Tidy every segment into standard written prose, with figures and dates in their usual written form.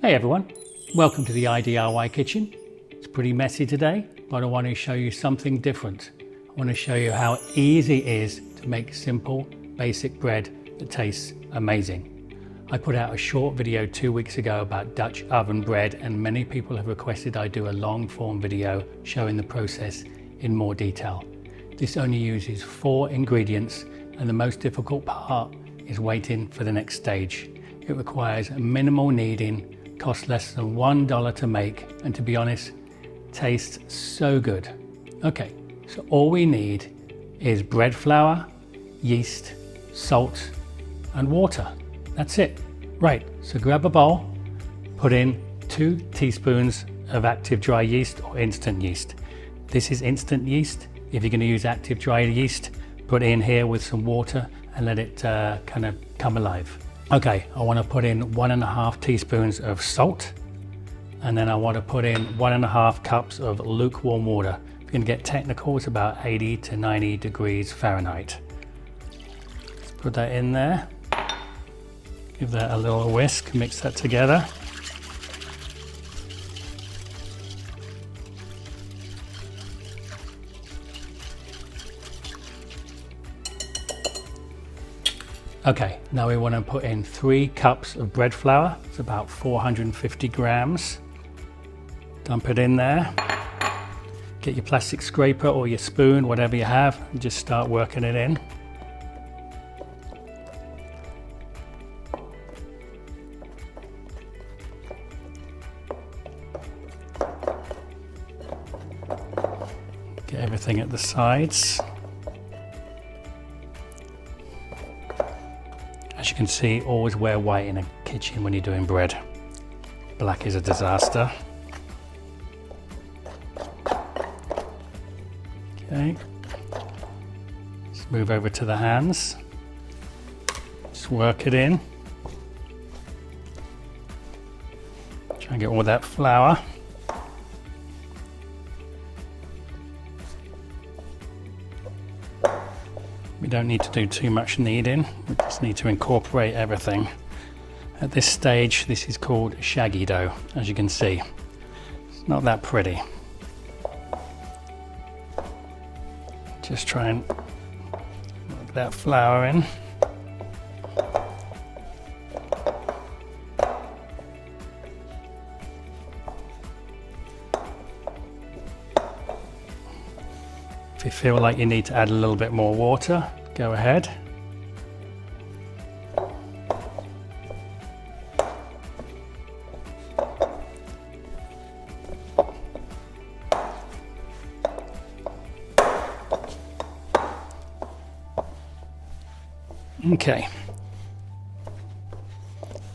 Hey everyone, welcome to the IDIY kitchen. It's pretty messy today, but I want to show you something different. I want to show you how easy it is to make simple, basic bread that tastes amazing. I put out a short video 2 weeks ago about Dutch oven bread, and many people have requested I do a long form video showing the process in more detail. This only uses 4 ingredients, and the most difficult part is waiting for the next stage. It requires minimal kneading, costs less than $1 to make, and to be honest, tastes so good. Okay, so all we need is bread flour, yeast, salt, and water. That's it. Right, so grab a bowl, put in 2 teaspoons of active dry yeast or instant yeast. This is instant yeast. If you're going to use active dry yeast, put it in here with some water and let it kind of come alive. Okay, I want to put in 1.5 teaspoons of salt, and then I want to put in 1.5 cups of lukewarm water. If you're going to get technical, it's about 80 to 90 degrees Fahrenheit. Let's put that in there. Give that a little whisk, mix that together. Okay, now we want to put in 3 cups of bread flour. It's about 450 grams. Dump it in there. Get your plastic scraper or your spoon, whatever you have, and just start working it in. Get everything at the sides. As you can see, always wear white in a kitchen when you're doing bread. Black is a disaster. Okay, let's move over to the hands. Just work it in. Try and get all that flour. We don't need to do too much kneading, we just need to incorporate everything. At this stage, this is called shaggy dough, as you can see. It's not that pretty. Just try and work that flour in. If you feel like you need to add a little bit more water, go ahead. Okay,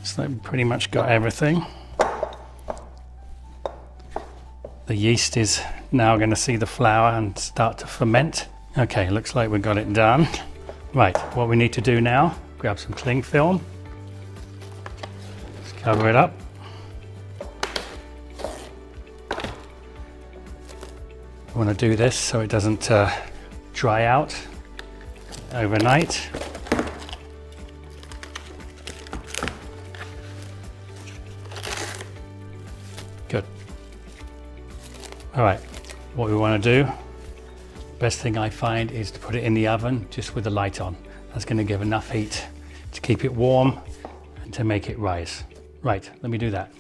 so we've pretty much got everything. The yeast is now going to see the flour and start to ferment. Okay, looks like we've got it done. Right, what we need to do now, grab some cling film. Let's cover it up. I want to do this so it doesn't dry out overnight. Good. All right, what we want to do, best thing I find is to put it in the oven just with the light on. That's going to give enough heat to keep it warm and to make it rise. Right, let me do that.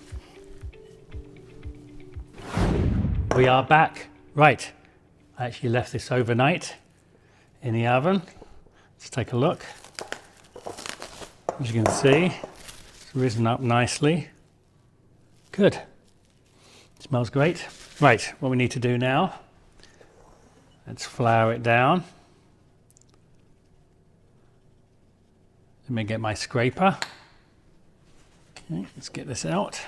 We are back. Right, I actually left this overnight in the oven. Let's take a look. As you can see, it's risen up nicely. Good. Smells great. Right, what we need to do now, let's flour it down. Let me get my scraper. Okay, let's get this out.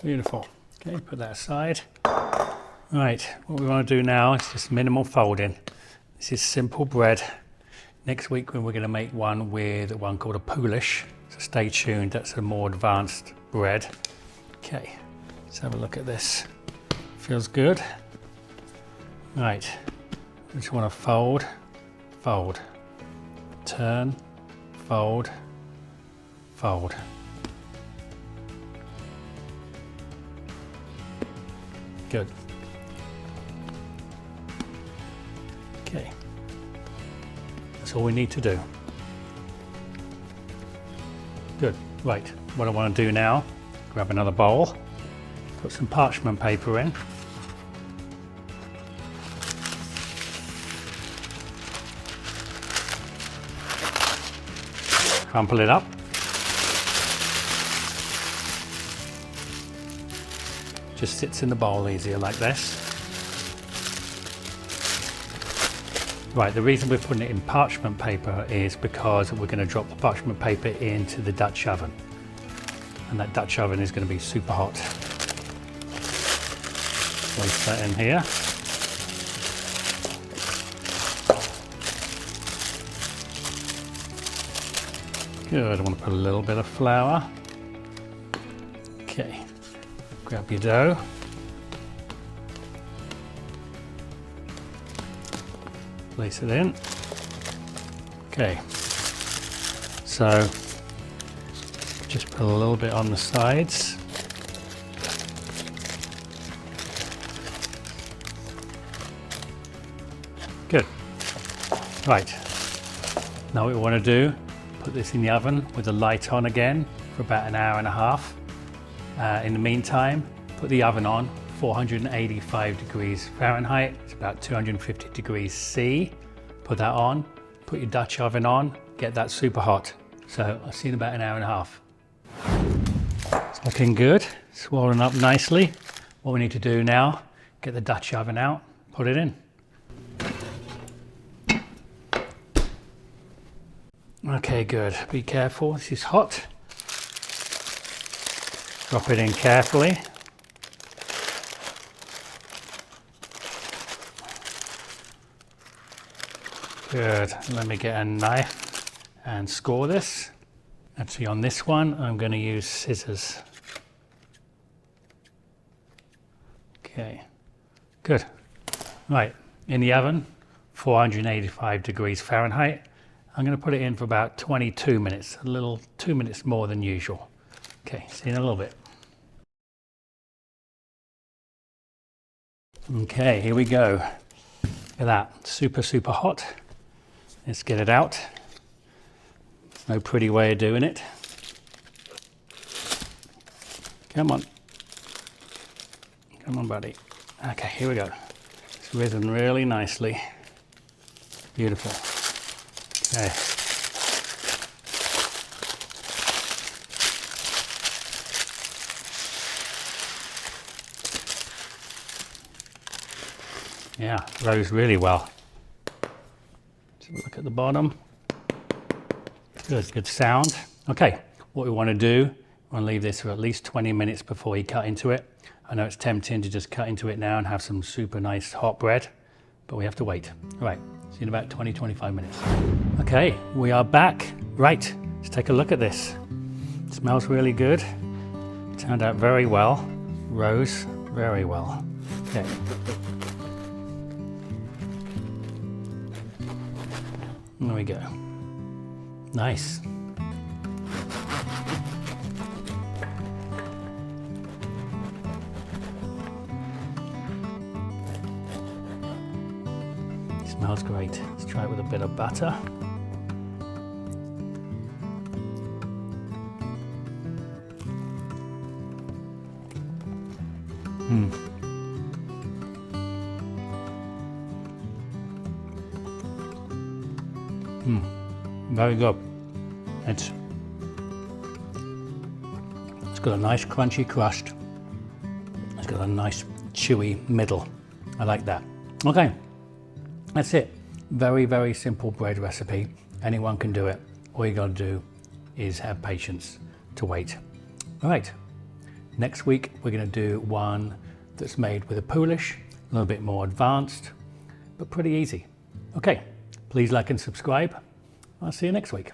Beautiful. Okay, put that aside. Right, what we want to do now is just minimal folding. This is simple bread. Next week we're going to make one with one called a Polish, so stay tuned, that's a more advanced bread. Okay, let's have a look at this. Feels good. Right, I just want to fold fold, turn, fold, fold. Good. Okay, that's all we need to do. Good, right, what I want to do now, grab another bowl, put some parchment paper in. Crumple it up. Just sits in the bowl easier like this. Right, the reason we're putting it in parchment paper is because we're going to drop the parchment paper into the Dutch oven. And that Dutch oven is going to be super hot. Place that in here. Good, I want to put a little bit of flour. Okay, grab your dough. Place it in. Okay, so just put a little bit on the sides. Good. Right, now what we want to do, put this in the oven with the light on again for about an hour and a half. In the meantime, put the oven on 485 degrees Fahrenheit, it's about 250 degrees C. Put that on, put your Dutch oven on, get that super hot. So I'll see you in about an hour and a half. It's looking good, swollen up nicely. What we need to do now, get the Dutch oven out, put it in. Okay, good. Be careful, this is hot. Drop it in carefully. Good. Let me get a knife and score this. Actually, on this one, I'm going to use scissors. Okay, good. Right, in the oven, 485 degrees Fahrenheit. I'm going to put it in for about 22 minutes, 2 minutes more than usual. Okay, see you in a little bit. Okay, here we go. Look at that, super, super hot. Let's get it out. There's no pretty way of doing it. Come on. Come on, buddy. Okay, here we go. It's risen really nicely. Beautiful. Okay. Yeah, rose really well. Let's have a look at the bottom. Good sound. Okay, what we want to do, we want to leave this for at least 20 minutes before you cut into it. I know it's tempting to just cut into it now and have some super nice hot bread, but we have to wait. All right, see you in about 20-25 minutes. Okay, we are back. Right, let's take a look at this. It smells really good. Turned out very well. Rose very well. Okay. There we go. Nice. Smells great. Let's try it with a bit of butter. Very good. It's got a nice crunchy crust. It's got a nice chewy middle. I like that. Okay, that's it. Very, very simple bread recipe. Anyone can do it. All you gotta do is have patience to wait. All right, next week we're gonna do one that's made with a Polish, a little bit more advanced, but pretty easy. Okay, please like and subscribe. I'll see you next week.